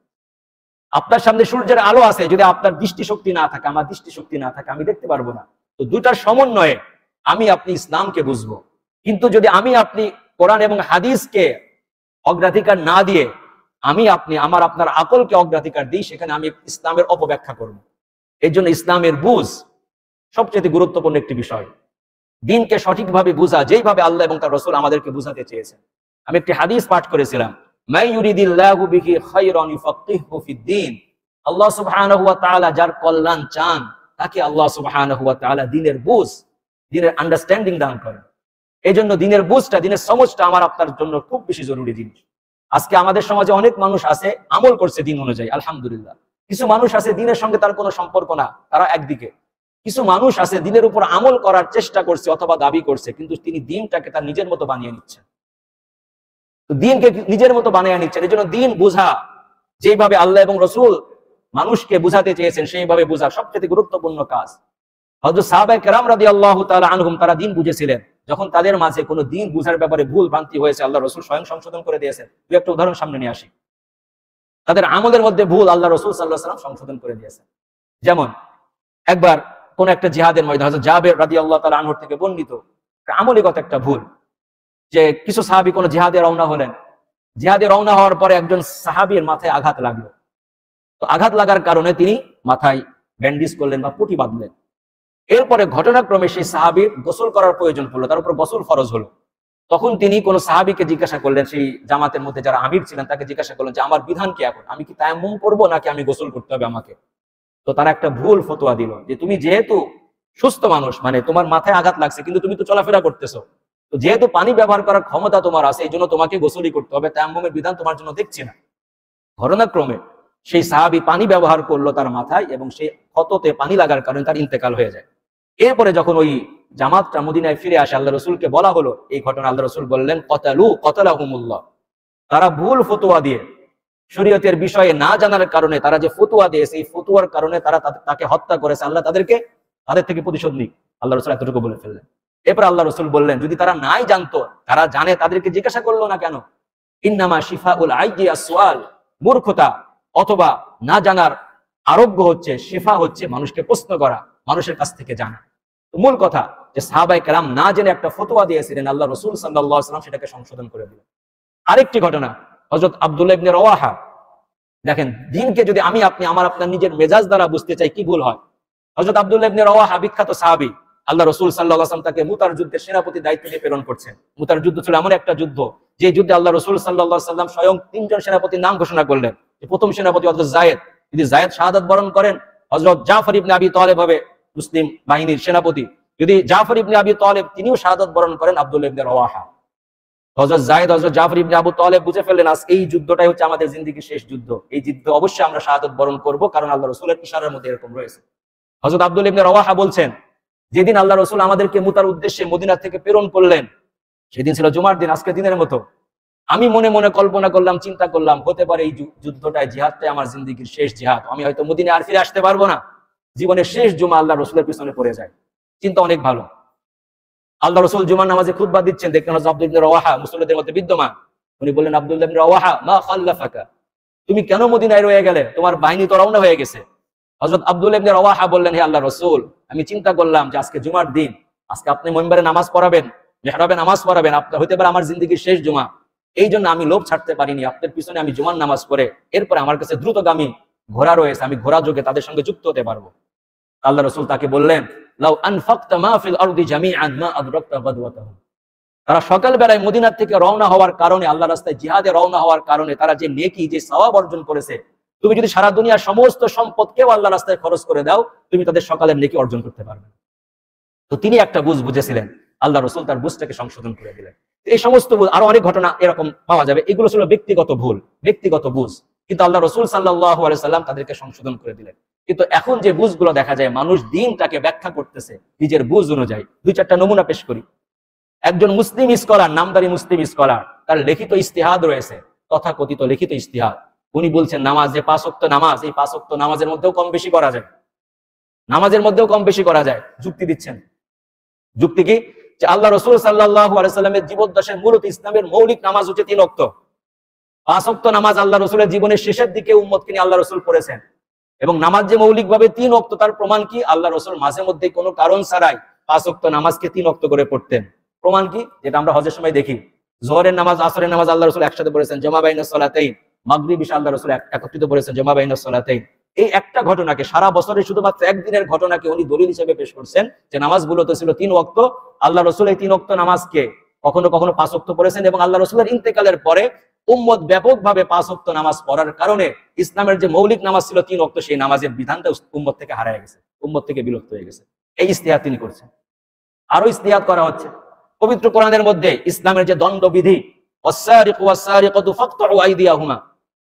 আপনার সামনে সূর্যের আলো আছে, যদি আপনার দৃষ্টিশক্তি না থাকে, আমার দৃষ্টিশক্তি না থাকে, আমি দেখতে পারবো না। তো দুটার সমন্বয়ে আমি আপনি ইসলামকে বুঝবো। কিন্তু যদি আমি আপনি কোরআন এবং হাদিসকে অগ্রাধিকার না দিয়ে আমি আপনি আমার আপনার আকলকে অগ্রাধিকার দিই, সেখানে আমি ইসলামের অপব্যাখ্যা করব। এই জন্য ইসলামের বুঝ সবচেয়ে গুরুত্বপূর্ণ একটি বিষয়। দিনকে সঠিকভাবে বুঝা, যেইভাবে আল্লাহ এবং তার রাসূল আমাদেরকে বুঝাতে চেয়েছেন। আমি একটি হাদিস পাঠ করেছিলাম, মাই ইউরিদিল্লাহু বিহি খায়রান ইউফাক্কিহু ফিদ্দীন। আল্লাহ সুবহানাহু ওয়া তাআলা যার কল্যাণ চান, তাকে আল্লাহ সুবহানাহু ওয়া তাআলা দিনের বুঝ, দিনের আন্ডারস্ট্যান্ডিং দান করেন। এই জন্য দিনের বুঝটা, দিনের সমঝটা আমার আপনার জন্য খুব বেশি জরুরি জিনিস। আজকে আমাদের সমাজে অনেক মানুষ আছে আমল করছে দিন অনুযায়ী, আলহামদুলিল্লাহ। কিছু মানুষ আছে দিনের সঙ্গে তার কোনো সম্পর্ক না, তারা একদিকে। কিছু মানুষ আছে দিনের উপর আমল করার চেষ্টা করছে অথবা দাবি করছে, কিন্তু তিনি দিনটাকে তার নিজের মতো বানিয়ে নিচ্ছেন। তো দিনকে নিজের মতো বানিয়ে নিচ্ছেন। এই জন্য দিন বুঝা, যেভাবে আল্লাহ এবং রসুল মানুষকে বুঝাতে চেয়েছেন, সেইভাবে বুঝা সবচেয়ে গুরুত্বপূর্ণ কাজ। হযরত সাহাবায়ে কেরাম রাদিয়াল্লাহু তাআলা আনহুম, তারা দিন বুঝেছিলেন। যখন তাদের মাঝে কোনো দিন বুঝার ব্যাপারে ভুল ভ্রান্তি হয়েছে, আল্লাহ রসুল স্বয়ং সংশোধন করে দিয়েছেন। দুই একটা উদাহরণ সামনে নিয়ে আসি। তাদের আমলের মধ্যে ভুল আল্লাহ রসুল সাল্লাল্লাহু আলাইহি ওয়াসাল্লাম সংশোধন করে দিয়েছেন। যেমন একবার কোন একটা জিহাদের ময়দানে হযরত জাবের রাদিয়াল্লাহু তাআলা আনহু থেকে বর্ণিত আমলীগত একটা ভুল, যে কিছু সাহাবী কোন জিহাদে রওনা হলেন। জিহাদে রওনা হওয়ার পরে একজন সাহাবীর মাথায় আঘাত লাগলো। তো আঘাত লাগার কারণে তিনি মাথায় ব্যান্ডেজ করলেন বা পটি বাঁধলেন। এরপরে ঘটনাক্রমে সেই সাহাবীর গোসল করার প্রয়োজন পড়লো, তার উপর গোসল ফরজ হলো। তখন তিনি কোন সাহাবীকে জিজ্ঞাসা করলেন, সেই জামাতের মধ্যে যারা আমির ছিলেন তাকে জিজ্ঞাসা করলেন যে আমার বিধান কি এখন, আমি কি তায়াম্মুম করবো নাকি আমি গোসল করতে হবে আমাকে? তো তারা একটা ভুল ফতোয়া দিল যে তুমি যেহেতু সুস্থ মানুষ, মানে তোমার মাথায় আঘাত লাগছে কিন্তু তুমি তো চলাফেরা করতেছো, তো যেহেতু পানি ব্যবহার করার ক্ষমতা তোমার আছে, এই জন্য তোমাকে গোসলই করতে হবে, তায়াম্মুমের বিধান তোমার জন্য দেখছি না। ঘটনাক্রমে সেই সাহাবী পানি ব্যবহার করলো তার মাথায়, এবং সেই ক্ষততে পানি লাগার কারণে তার ইন্তেকাল হয়ে যায়। এরপরে যখন ওই জামাতটা মদিনায় ফিরে আসে, আল্লাহ রসুলকে বলা হলো এই ঘটনা। আল্লাহ রসুল বললেন কতালাহুমুল্লাহ। তারা ভুল ফতোয়া দিয়ে, শরীয়তের বিষয়ে না জানার কারণে তারা যে ফতোয়া দিয়েছে, এই ফতোয়ার কারণে তারা তাকে হত্যা করেছে। আল্লাহ তাদের থেকে প্রতিশোধ নিক। আল্লাহ রসুল এতটুকু বলে ফেললেন। এরপর আল্লাহ রসুল বললেন, যদি তারা নাই জানতো, তারা জানে, তাদেরকে জিজ্ঞাসা করলো না কেন? ইন্নামা শিফাউল আইয়ি আসওয়াল, মূর্খতা অথবা না জানার আরোগ্য হচ্ছে, শিফা হচ্ছে মানুষকে প্রশ্ন করা, মানুষের কাছ থেকে জানা। মূল কথা যে সাহাবায়ে কেরাম না জেনে একটা ফতোয়া দিয়েছিলেন, আল্লাহ রসুল সাল্লাল্লাহু আলাইহি ওয়াসাল্লাম সেটাকে সংশোধন করে দিলেন। আরেকটি ঘটনা, হযরত আব্দুল্লাহ ইবনে রওয়াহা। দেখেন, দিনকে যদি আমি আপনি আমার আপনার নিজের মেজাজ দ্বারা বুঝতে চাই, কি ভুল হয়। হযরত আব্দুল্লাহ ইবনে রওয়াহা বিখ্যাত সাহাবী, আল্লাহ রসুল সাল্লাল্লাহু আলাইহি ওয়াসাল্লাম তাকে মুতার যুদ্ধের সেনাপতি দায়িত্ব দিয়ে প্রেরণ করছেন। মুতার যুদ্ধ ছিল এমন একটা যুদ্ধ, যে যুদ্ধে আল্লাহ রসুল সাল্লাল্লাহু আলাইহি ওয়াসাল্লাম স্বয়ং 3 জন সেনাপতির নাম ঘোষণা করলেন। প্রথম সেনাপতি হযরত যায়েদ, যদি যায়েদ শাহাদাত বরণ করেন, হযরত জাফর ইবনে আবি তালেব হবে মুসলিম বাহিনীর সেনাপতি। যদি জাফর ইবনে আবি তালেব তিনিও শাহাদাত বরণ করেন, আব্দুল্লাহ ইবনে রওয়াহা। হযরত যায়েদ, হযরত জাফর ইবনে আবু তালেব বুঝে ফেললেন আজ এই যুদ্ধটাই হচ্ছে আমাদের জিন্দেগির শেষ যুদ্ধ, এই যুদ্ধ অবশ্যই আমরা শাহাদাত বরণ করব, কারণ আল্লাহ রসুলের ইশারার মধ্যে এরকম রয়েছে। হযরত আব্দুল্লাহ ইবনে রওয়াহা বলছেন, যেদিন আল্লাহ রসুল আমাদেরকে মুতার উদ্দেশ্যে মদিনা থেকে প্রেরণ করলেন, সেদিন ছিল জুমার দিন, আজকের দিনের মতো। আমি মনে মনে কল্পনা করলাম, চিন্তা করলাম, হতে পারে এই যুদ্ধটাই, জিহাদটাই আমার জিন্দেগির শেষ জিহাদ, আমি হয়তো মদিনা আর ফিরে আসতে পারবো না, জীবনের শেষ জুমা আল্লাহ রসুলের পিছনে পড়ে যায়। চিন্তা অনেক ভালো। আল্লাহ রসুল জুমার নামাজে খুতবা দিচ্ছেন, দেখলেন হযরত আব্দুল্লাহ ইবনে রওয়াহা মুসল্লিদের মধ্যে বিদ্যমান। উনি বললেন, আব্দুল্লাহ ইবনে রওয়াহা মা খাল্লাফাকা, তুমি কেন মদিনায় রয়ে গেলে? তোমার বাহিনী তো রওনা হয়ে গেছে। হযরত আব্দুল্লাহ ইবনে রওয়াহা বললেন, হে আল্লাহ রসুল, আমি চিন্তা করলাম যে আজকে জুমার দিন, আজকে আপনি মিম্বারে নামাজ পড়াবেন, মেহরাবে নামাজ পড়াবেন, আপনার হতে পারে আমার জিন্দেগির শেষ জুমা, এই জন্য আমি লোভ ছাড়তে পারিনি, আপনার পিছনে আমি জুমার নামাজ পড়ে এরপরে আমার কাছে দ্রুতগামী ঘোড়া রয়েছে, আমি ঘোড়া যোগে তাদের সঙ্গে যুক্ত হতে পারবো। আল্লাহ রসুল তাকে বললেন, লাউ আনফাকতা মা ফিল আরদি জামিআন মা আদরাকতা গাদওয়াতাহুম। তারা সকাল বেলায় মদিনা থেকে রওনা হওয়ার কারণে, আল্লাহ রাস্তায় জিহাদে রওনা হওয়ার কারণে তারা যে নেকি, যে সওয়াব অর্জন করেছে, তুমি যদি সারা দুনিয়ার সমস্ত সম্পদকেও আল্লাহ রাস্তায় খরচ করে দাও, তুমি তাদের সকালের নেকি অর্জন করতে পারবে। তো তিনি একটা বুঝ বুঝেছিলেন, আল্লাহ রসুল তার বুঝটাকে সংশোধন করে দিলেন। এই সমস্ত বুঝ, আরো অনেক ঘটনা এরকম পাওয়া যাবে, এগুলো ছিল ব্যক্তিগত ভুল, ব্যক্তিগত বুঝ, কিন্তু আল্লাহ রসুল সাল্লাল্লাহু আলাইহি সাল্লাম তাদেরকে সংশোধন করে দিলেন। কিন্তু এখন যে বুঝগুলো দেখা যায়, মানুষ দিনটাকে ব্যাখ্যা করতেছে নিজের বুঝ অনুযায়ী। 2-4টা নমুনা পেশ করি। একজন মুসলিম স্কলার, নামদারি মুসলিম স্কলার, তার লিখিত ইস্তিহাদ রয়েছে, তথাকথিত লিখিত ইস্তিহাদ। উনি বলছেন, নামাজ যে 5 ওয়াক্ত নামাজ, এই 5 ওয়াক্ত নামাজের মধ্যেও কম বেশি করা যায়, নামাজের মধ্যেও কম বেশি করা যায়। যুক্তি দিচ্ছেন। যুক্তি কি? যে আল্লাহ রসুল সাল্লাল্লাহু আলাইহি সাল্লামের জীবদ্দশায় মূলত ইসলামের মৌলিক নামাজ হচ্ছে 3 ওয়াক্ত। 5 ওয়াক্ত নামাজ আল্লাহ রসুলের জীবনের শেষের দিকে উম্মতকে নিয়ে আল্লাহ রসুল পড়েছেন। এবং নামাজ যে মৌলিক ভাবে 3 ওয়াক্ত, তার প্রমাণ কি? আল্লাহ রসুল মাঝে মধ্যে কোনো কারণ ছাড়াই 5 ওয়াক্ত নামাজকে 3 ওয়াক্ত করে পড়তেন। প্রমাণ কি? যেটা আমরা হজের সময় দেখি, জোহরের নামাজ আসরের নামাজ আল্লাহ রসুল একসাথে পড়েছেন, জামা বাইনাস সালাতাইন। মাগরিব ইশা আল্লাহ রসুল একত্রিত পড়েছেন, জামা বাইনাস সালাতাইন। এই একটা ঘটনাকে, সারা বছরের শুধুমাত্র একদিনের ঘটনাকে উনি দলিল হিসেবে পেশ করছেন যে নামাজগুলো তো ছিল 3 ওয়াক্ত। আল্লাহ রসুল এই 3 ওয়াক্ত নামাজকে কখনো কখনো 5 ওয়াক্ত পড়েছেন, এবং আল্লাহ রসুলের ইন্তেকালের পরে উম্মত ব্যাপকভাবে 5 ওয়াক্ত নামাজ পড়ার কারণে ইসলামের যে মৌলিক নামাজ ছিল 3 ওয়াক্ত, সেই নামাজের বিধানটা উম্মত থেকে হারায় গেছে, উম্মত থেকে বিলুপ্ত হয়ে গেছে। এই ইস্তিহাদ তিনি করছেন। আরো ইস্তিহাদ করা হচ্ছে পবিত্র কোরআনের মধ্যে, ইসলামের যে দণ্ডবিধি, ওয়াসসারিকু ওয়াসসারিকাতু ফাকতাউ আইদিয়াহুমা,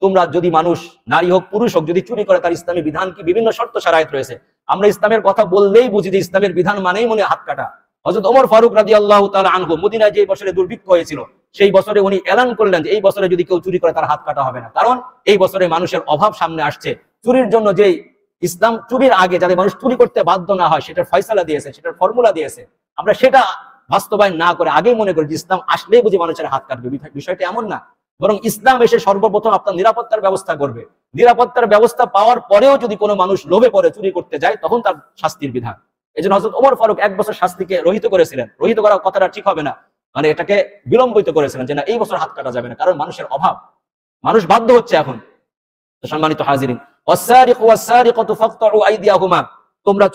তোমরা যদি মানুষ, নারী হোক পুরুষ হোক, যদি চুরি করে, তার ইসলামী বিধান কি? বিভিন্ন শর্ত শারায়েত রয়েছে। আমরা ইসলামের কথা বললেই বুঝি যে ইসলামের বিধান মানেই মনে হাত কাটা। হযরত ওমর ফারুক রাদিয়াল্লাহু তাআলা আনহু মদিনায় যে বছরে দুর্ভিক্ষ হয়েছিল, সেই বছরে উনি এলান করলেন যে এই বছরে যদি কেউ চুরি করে তার হাত কাটা হবে না, কারণ এই বছরে মানুষের অভাব সামনে আসছে। চুরির জন্য যে ইসলাম চুরির আগে যাতে মানুষ চুরি করতে বাধ্য না হয়, সেটার ফয়সালা দিয়েছে, সেটার ফর্মুলা দিয়েছে। আমরা সেটা বাস্তবায়ন না করে আগেই মনে করি যে ইসলাম আসলেই বুঝি মানুষের হাত কাটবে। বিষয়টা এমন না, বরং ইসলাম এসে সর্বপ্রথম আপনার নিরাপত্তার ব্যবস্থা করবে। নিরাপত্তার ব্যবস্থা পাওয়ার পরেও যদি কোনো মানুষ লোভে পড়ে চুরি করতে যায়, তখন তার শাস্তির বিধান। এই জন্য হযরত ওমর ফারুক 1 বছর শাস্তিকে রহিত করেছিলেন। রহিত করার কথাটা ঠিক হবে না, মানে এটাকে বিলম্বিত করেছিলেন যে না, এই বছর হাত কাটা যাবে না, কারণ মানুষের অভাব, মানুষ বাধ্য হচ্ছে এখন। সম্মানিত হাজিরিন, ওয়াসসারিকু ওয়াসসারিকাতু ফাকতাউ আইদিয়াহুমা, তোমরা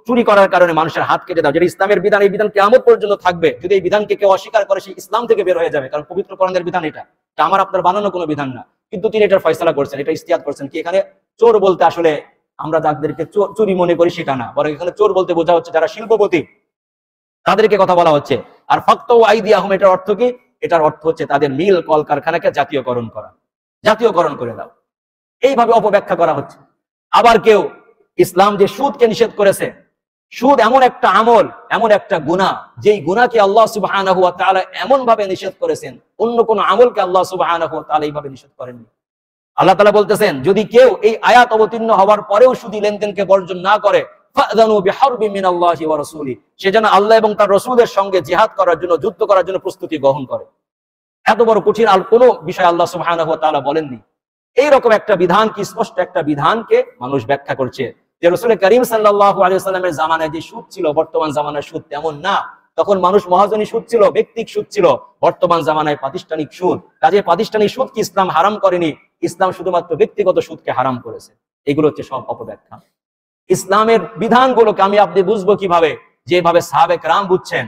চুরি করার কারণে মানুষের হাত কেটে দাও। যেটা ইসলামের বিধান, এই বিধান কিয়ামত পর্যন্ত থাকবে। যদি এই বিধানকে কেউ অস্বীকার করে, সে ইসলাম থেকে বের হয়ে যাবে, কারণ পবিত্র কোরআনের বিধান এটা আমার আপনার বানানো কোনো বিধান না। কিন্তু তিনি এটার ফয়সালা করছেন, এটা ইস্তিহাদ করছেন কি এখানে চোর বলতে আসলে আমরা যাদেরকে চুরি মনে করি সেটা না, বরং এখানে চোর বলতে বোঝা হচ্ছে যারা শিল্পপতি, তাদেরকে কথা বলা হচ্ছে। আর ফাকতাউ আইদিয়াহুম, এটার অর্থ কি? এটার অর্থ হচ্ছে তাদের মিল কলকারখানাকে জাতীয়করণ করা, জাতীয়করণ করে দাও। এইভাবে অপব্যাখ্যা করা হচ্ছে। আবার কেউ ইসলাম যে সুদকে নিষেধ করেছে, সুদ এমন একটা আমল, এমন একটা গুনাহ, যেই গুনাহকে আল্লাহ সুবহানাহু ওয়া তাআলা এমন ভাবে নিষেধ করেছেন, অন্য কোন আমলকে আল্লাহ সুবহানাহু ওয়া তাআলা এইভাবে নিষেধ করেননি। আল্লাহ তাআলা বলতেছেন, যদি কেউ এই আয়াত অবতীর্ণ হওয়ার পরেও সুদী লেনদেনকে বর্জন না করে, ফাযানু বিহারবিন মিনাল্লাহি ওয়া রাসূলি, সে যেন আল্লাহ এবং তার রাসূলের সঙ্গে জিহাদ করার জন্য, যুদ্ধ করার জন্য প্রস্তুতি গ্রহণ করে। এত বড় কঠিন আর কোনো বিষয় আল্লাহ সুবহানাহু ওয়া তাআলা বলেননি। এইরকম একটা বিধান, কি স্পষ্ট একটা বিধানকে মানুষ ব্যাখ্যা করছে যে রাসূল করিম সাল্লাল্লাহু আলাইহি ওয়াসাল্লামের জামানায় যে সুদ ছিল, বর্তমান জামানার সুদ তেমন না। তখন মানুষ মহাজনী সুদ ছিল, ব্যক্তিক সুদ ছিল। বর্তমান জামানায় প্রাতিষ্ঠানিক সুদ। কাজে প্রাতিষ্ঠানিক সুদ কি ইসলাম হারাম করেনি, ইসলাম শুধুমাত্র ব্যক্তিগত সুদকে হারাম করেছে। এগুলো হচ্ছে সব অপব্যাখ্যা। ইসলামের বিধানগুলোকে আমি আপনি বুঝবো কিভাবে? যেভাবে সাহাবে কেরাম বুঝছেন।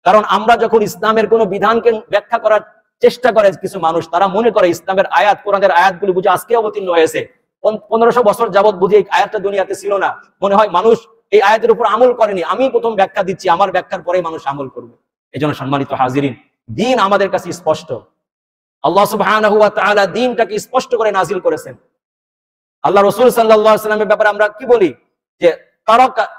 কারণ আমরা যখন ইসলামের কোন বিধানকে ব্যাখ্যা করার চেষ্টা করে কিছু মানুষ, তারা মনে করে ইসলামের আয়াত, কোরআনের আয়াতগুলো বুঝে আজকে অবতীর্ণ হয়েছে, 1500 বছর যাবত বুঝে এই আয়াতটা দুনিয়াতে ছিল না, মনে হয় মানুষ এই আয়াতের উপর আমল করেনি, আমি প্রথম ব্যাখ্যা দিচ্ছি, আমার ব্যাখ্যার পরে মানুষ আমল করবে। এই জন্য সম্মানিত হাজিরিন, দ্বীন আমাদের কাছে স্পষ্ট। আল্লাহ সুবহানাহু ওয়া তাআলা দ্বীনটাকে স্পষ্ট করে নাজিল করেছেন। আল্লাহ রাসূল সাল্লাল্লাহু আলাইহি ওয়াসাল্লামের ব্যাপারে আমরা কি বলি যে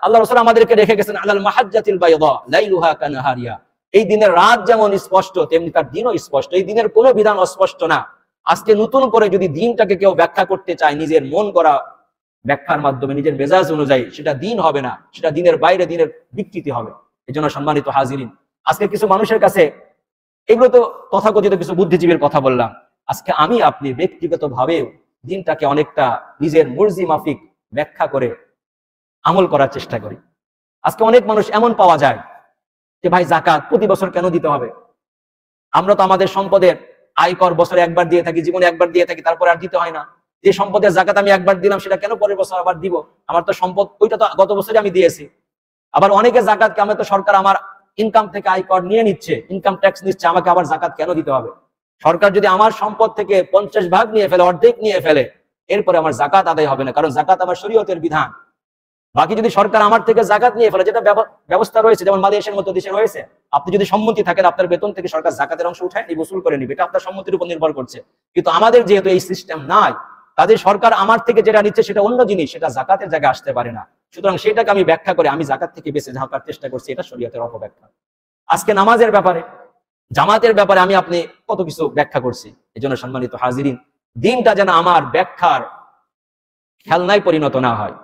আল্লাহ রাসূল আমাদেরকে রেখে গেছেন আলাল মাহাজ্জাতিল বাইদা লাইলুহা কানাহারিয়া। এই দিনের রাত যেমন স্পষ্ট, তেমনি তার দিনও স্পষ্ট। এই দিনের কোনো বিধান অস্পষ্ট না। আজকে নতুন করে যদি দ্বীনটাকে কেউ ব্যাখ্যা করতে চায় নিজের মন করা ব্যাখ্যার মাধ্যমে, নিজের মেজাজ অনুযায়ী, সেটা দ্বীন হবে না, সেটা দ্বীনের বাইরে, দ্বীনের বিকৃতি হবে। এই জন্য সম্মানিত হাজিরিন, আজকে কিছু মানুষের কাছে, এগুলো তো তথাকথিত কিছু বুদ্ধিজীবীর কথা বললাম, আজকে আমি আপনি ব্যক্তিগত ভাবেও দ্বীনটাকে অনেকটা নিজের মর্জি মাফিক ব্যাখ্যা করে আমল করার চেষ্টা করি। আজকে অনেক মানুষ এমন পাওয়া যায় যে ভাই জাকাত প্রতি বছর কেন দিতে হবে? আমরা তো আমাদের সম্পদের আয়কর বছরে একবার দিয়ে থাকি, জীবনে একবার দিয়ে থাকি, তারপরে আর দিতে হয় না। যে সম্পদের জাকাত আমি একবার দিলাম, সেটা কেন পরের বছর আবার দিব? আমার তো সম্পদ, ওইটা তো গত বছরে আমি দিয়েছি। আবার অনেকে জাকাত কেমন, তো সরকার আমার ইনকাম থেকে আয়কর নিয়ে নিচ্ছে, ইনকাম ট্যাক্স নিচ্ছে, আমাকে আবার জাকাত কেন দিতে হবে? সরকার যদি আমার সম্পদ থেকে 50 ভাগ নিয়ে ফেলে, অর্ধেক নিয়ে ফেলে, এরপরে আমার জাকাত আদায় হবে না, কারণ জাকাত আমার শরীয়তের বিধান। বাকি যদি সরকার আমার থেকে জাকাত নিয়ে ফেলে, যেটা ব্যবস্থা রয়েছে, যেমন মালয়েশিয়ার মতো দেশে রয়েছে, আপনি যদি সম্মতি থাকেন আপনার বেতন থেকে সরকার জাকাতের অংশ উঠায় বসুল করে নিবে, এটা আপনার সম্মতির উপর নির্ভর করছে। কিন্তু আমাদের যেহেতু এই সিস্টেম নাই, তাদের সরকার আমার থেকে যেটা নিচ্ছে সেটা অন্য জিনিস, সেটা জাকাতের জায়গায় আসতে পারে না। সুতরাং সেটাকে আমি ব্যাখ্যা করে আমি জাকাত থেকে বেঁচে থাকার চেষ্টা করছি, এটা শরীয়তের অপব্যাখ্যা। আজকে নামাজের ব্যাপারে, জামাতের ব্যাপারে আমি আপনি কত কিছু ব্যাখ্যা করছি। এই জন্য সম্মানিত হাজিরিন, দিনটা যেন আমার ব্যাখ্যার খেলনায় পরিণত না হয়।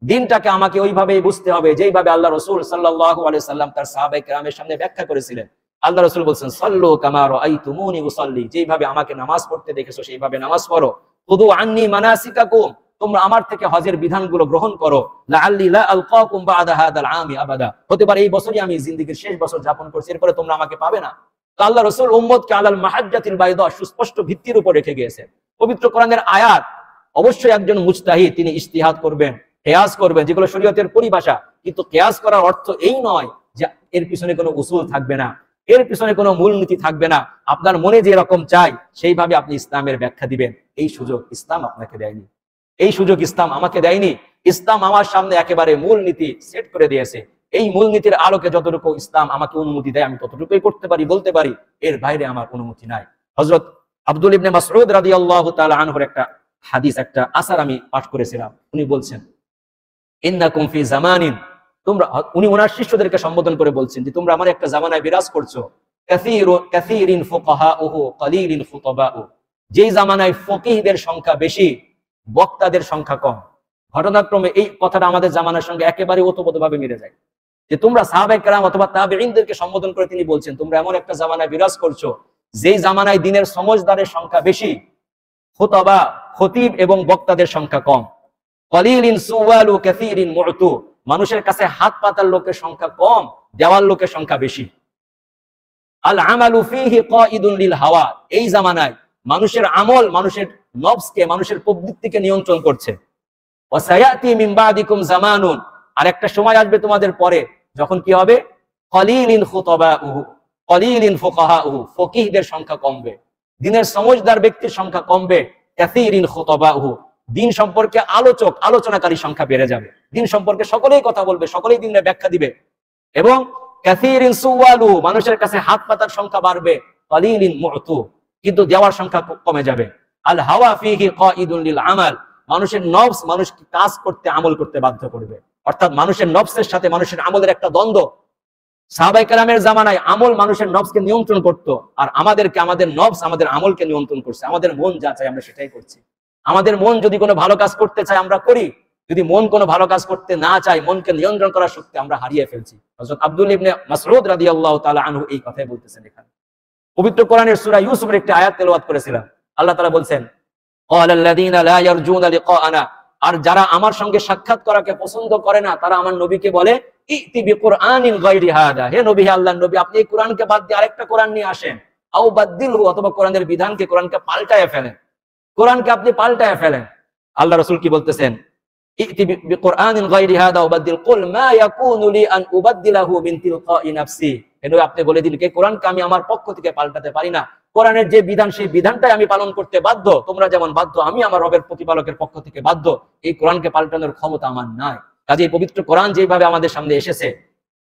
দিনটাকে আমাকে ওইভাবেই বুঝতে হবে যেইভাবে আল্লাহ রাসূল সাল্লাল্লাহু আলাইহি সাল্লাম তার সাহাবায়ে কেরামের সামনে ব্যাখ্যা করেছিলেন। আল্লাহ রাসূল বলেছেন, সাল্লু কামা রাআইতুমুনি উসাল্লি, যেইভাবে আমাকে নামাজ পড়তে দেখেছো সেইভাবে নামাজ পড়ো। খুদু আন্নী মানাসিকাকুম, তোমরা আমার থেকে হজের বিধানগুলো গ্রহণ করো। লাআল্লি লা আলকাকুম বা'দা হাদাল আমী আবাদা, হতে পারে এই বছরই আমি জিন্দেগীর শেষ বছর যাপন করছি, এরপরে তোমরা আমাকে পাবে না। তো আল্লাহ রাসূল উম্মতকে আলাল মাহাজ্জাতিল বাইদা, সুস্পষ্ট ভিত্তির উপর রেখে গিয়েছেন। পবিত্র কোরআনের আয়াত, অবশ্যই একজন মুজতাহিদ তিনি ইজতিহাদ করবেন, কিয়াস করবেন, যেগুলো শরীয়তের পরিভাষা। কিন্তু কিয়াস করার অর্থ এই নয় যে এর পিছনে কোনো উসুল থাকবে না, এর পিছনে কোনো মূলনীতি থাকবে না, আপনার মনে যে রকম চাই সেইভাবে আপনি ইসলামের ব্যাখ্যা দিবেন। এই সুযোগ ইসলাম আপনাকে দেয়নি, এই সুযোগ ইসলাম আমাকে দেয়নি। ইসলাম আমার সামনে একেবারে মূলনীতি সেট করে দিয়েছে। এই মূলনীতির আলোকে যতটুকু ইসলাম আমাকে অনুমতি দেয়, আমি ততটুকুই করতে পারি, বলতে পারি, এর বাইরে আমার অনুমতি নাই। হযরত আব্দুল ইবনে মাসউদ রাদিয়াল্লাহু তাআলা আনহুর একটা হাদিস, একটা আসার আমি পাঠ করেছিলাম। উনি বলছেন, ইন্নাকুম ফি জামানিন, তোমরা, উনি ওনার শিষ্যদেরকে সম্বোধন করে বলছেন যে তোমরা আমার একটা জামানায় বিরাজ করছো, কাসীরিন ফুকাহাউহু কালীলিন খুতাবাউ, যেই জামানায় ফকিহদের সংখ্যা বেশি, বক্তাদের সংখ্যা কম। ঘটনাক্রমে এই কথাটা আমাদের জামানার সঙ্গে একেবারে ওতপ্রোতভাবে মিলে যায়। যে তোমরা সাহাবায়ে কেরাম অথবা তাবেঈনদেরকে সম্বোধন করে তিনি বলছেন, তোমরা এমন একটা জামানায় বিরাজ করছো যেই জামানায় দিনের সমঝদারের সংখ্যা বেশি, খুতাবা খতিব এবং বক্তাদের সংখ্যা কম। কলিলিন সুওয়ালু কাসীরিন মু'তু, মানুষের কাছে হাত পাতার লোকের সংখ্যা কম, দেওয়ার লোকের সংখ্যা বেশি। আল আমালু ফীহি কাঈদুন লিল হাওয়া, এই জামানায় মানুষের আমল মানুষের নফসকে, মানুষের প্রবৃত্তিকে নিয়ন্ত্রণ করছে। ওয়া সায়াতি মিন বাদিকুম জামানুন, আর একটা সময় আসবে তোমাদের পরে যখন কি হবে, কলিলিন খুতাবাউহু কলিলিন ফুকাহাউহু, ফকিহদের সংখ্যা কমবে, দিনের সমঝদার ব্যক্তির সংখ্যা কমবে। কাসীরিন খুতাবাউহু, দিন সম্পর্কে আলোচনাকারী সংখ্যা বেড়ে যাবে, দিন সম্পর্কে সকলেই কথা বলবে, সকলেই দিনের ব্যাখ্যা দিবে। এবং কাসীরিন সুওয়ালু, মানুষের কাছে হাত পাতার সংখ্যা বাড়বে। কলিলিন মু'তু, কিন্তু দেওয়ার সংখ্যা কমে যাবে। আল হাওয়া ফীহি কাঈদুন লিল আমাল, মানুষের নফস মানুষকে কাজ করতে, আমল করতে বাধ্য করবে। অর্থাৎ মানুষের নফসের সাথে মানুষের আমলের একটা দ্বন্দ্ব। সাহাবায়ে কেরামের জামানায় আমল মানুষের নফসকে নিয়ন্ত্রণ করত, আর আমাদেরকে আমাদের নফস আমাদের আমলকে নিয়ন্ত্রণ করছে। আমাদের মন যা চায় আমরা সেটাই করছি। আমাদের মন যদি কোনো ভালো কাজ করতে চায় আমরা করি, যদি মন কোনো ভালো কাজ করতে না চায়, মনকে নিয়ন্ত্রণ করার শক্তি আমরা হারিয়ে ফেলছি। হযরত আব্দুল ইবনে মাসউদ রাদিয়াল্লাহু তাআলা আনহু এই কথাই বলতেছেন এখানে। পবিত্র কোরআনের সূরা ইউসুফের একটি আয়াত তেলাওয়াত করেছিলাম। আল্লাহ তাআলা বলছেন, ক্বালাল্লাযীনা লা ইয়ারজুনা লিকাআনা, আর যারা আমার সঙ্গে সাক্ষাৎ করাকে পছন্দ করে না, তারা আমার নবীকে বলে, ইতি বিকুরআনিন গায়রি হাদা, হে নবী, হে আল্লাহর নবী, আপনি এই কোরআনকে বাদ দিয়ে আরেকটা কোরআন নিয়ে আসেন। আও বাদদিলহু, অথবা কোরআনের বিধানকে, কোরআনকে পাল্টায় ফেলেন, কোরআনকে আপনি পাল্টায় ফেলেন। আল্লাহ রাসূল কি বলতেছেন, ইতি বিকুরআনিন গায়রি হাদা উবাদদিল কুল মা ইয়াকুনু লি আন উবাদদিলাহু মিন তিলকাই নাফসি। এজন্য আপনি বলে দিন কে কোরআনকে আমি আমার পক্ষ থেকে পাল্টাতে পারি না। কোরআনের যে বিধান সেই বিধানটাই আমি পালন করতে বাধ্য। তোমরা যেমন বাধ্য, আমি আমার রবের প্রতিপালকের পক্ষ থেকে বাধ্য। এই কোরআনকে পাল্টানোর ক্ষমতা আমার নাই। কাজেই পবিত্র কোরআন যেভাবে আমাদের সামনে এসেছে,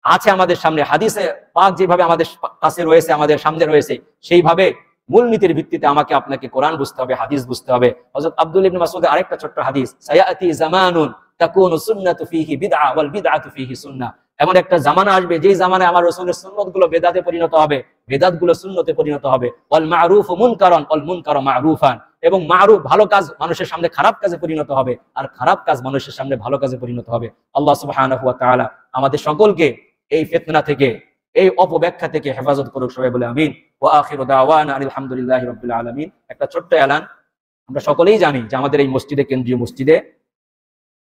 আছে আমাদের সামনে, হাদিসে পাক যেভাবে আমাদের কাছে রয়েছে, আমাদের সামনে রয়েছে, সেইভাবে মূলনীতির ভিত্তিতে আমাকে আপনাকে কোরআন বুঝতে হবে, হাদিস বুঝতে হবে। হযরত আব্দুল্লাহ ইবনে মাসউদের আরেকটা ছোট্ট হাদিস, সায়াতি জামানুন তাকুনু সুন্নাতু ফীহি বিদআ ওয়াল বিদআতু ফীহি সুন্নাহ। এমন একটা জামানা আসবে যেই জামানায় আমার রাসূলের সুন্নাতগুলো বেদাতে পরিণত হবে, বেদাতগুলো সুন্নতে পরিণত হবে। ওয়াল মা'রুফু মুনকারান ওয়াল মুনকারু মা'রুফান। এবং মা'রুফ ভালো কাজ মানুষের সামনে খারাপ কাজে পরিণত হবে, আর খারাপ কাজ মানুষের সামনে ভালো কাজে পরিণত হবে। আল্লাহ সুবহানাহু ওয়া তাআলা আমাদের সকলকে এই ফিতনা থেকে, এই অপব্যাখ্যা থেকে হেফাজত করুক, সবাই বলে আমিন। ওয়া আখিরু দাওয়ানা আলহামদুলিল্লাহি রাব্বিল আলামিন। একটা ছোট্ট এলান, আমরা সকলেই জানি যে আমাদের এই মসজিদে, কেন্দ্রীয় মসজিদে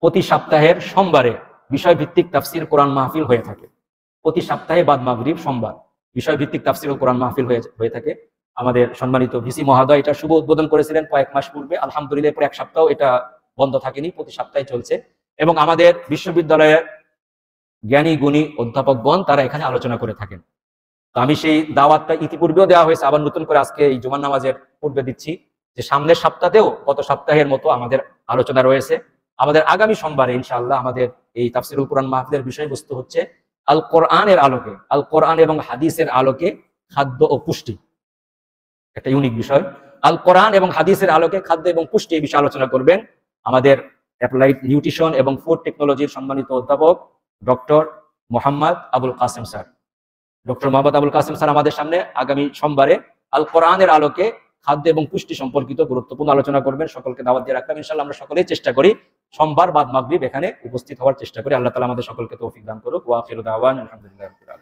প্রতি সপ্তাহের সোমবারে বিষয়ভিত্তিক তাফসীর কোরআন মাহফিল হয়ে থাকে। প্রতি সপ্তাহে বাদ মাগরিব সোমবার বিষয়ভিত্তিক তাফসীর ও কোরআন মাহফিল হয়ে থাকে। আমাদের সম্মানিত ভিসি মহোদয় এটা শুভ উদ্বোধন করেছিলেন কয়েক মাস পূর্বে। আলহামদুলিল্লাহ পরে এক সপ্তাহ এটা বন্ধ থাকেনি, প্রতি সপ্তাহে চলছে। এবং আমাদের বিশ্ববিদ্যালয়ের জ্ঞানী গুণী অধ্যাপকগণ তারা এখানে আলোচনা করে থাকেন। তো আমি সেই দাওয়াতটা ইতিপূর্বেও দেওয়া হয়েছে, আবার নতুন করে আজকে এই জুমার নামাজের পূর্বে দিচ্ছি যে সামনের সপ্তাহেও গত সপ্তাহের মতো আমাদের আলোচনা রয়েছে। আমাদের আগামী সোমবারে ইনশাআল্লাহ আমাদের এই তাফসীরুল কোরআন মাহফিলের বিষয়বস্তু হচ্ছে আল কোরআনের আলোকে, আল কোরআন এবং হাদিসের আলোকে খাদ্য ও পুষ্টি। একটা ইউনিক বিষয়, আল কোরআন এবং হাদিসের আলোকে খাদ্য এবং পুষ্টি, এই বিষয়ে আলোচনা করবেন আমাদের অ্যাপ্লাইড নিউট্রিশন এবং ফুড টেকনোলজির সম্মানিত অধ্যাপক doctor Mohammad Abul Kasem sir. Doctor Mohammad Abul Kasem sir আমাদের সামনে আগামী সোমবারে আল কোরআনের আলোকে খাদ্য এবং পুষ্টি সম্পর্কিত গুরুত্বপূর্ণ আলোচনা করবেন। সকলকে দাওয়াত দিয়ে রাখলাম। ইনশাআল্লাহ আমরা সকলেই চেষ্টা করি সোমবার বাদ মাগরিব এখানে উপস্থিত হওয়ার চেষ্টা করি। আল্লাহ তাআলা আমাদের সকলকে তৌফিক দান করুক। ওয়া আখিরু দাওয়ানা আলহামদুলিল্লাহি রাব্বিল আলামিন।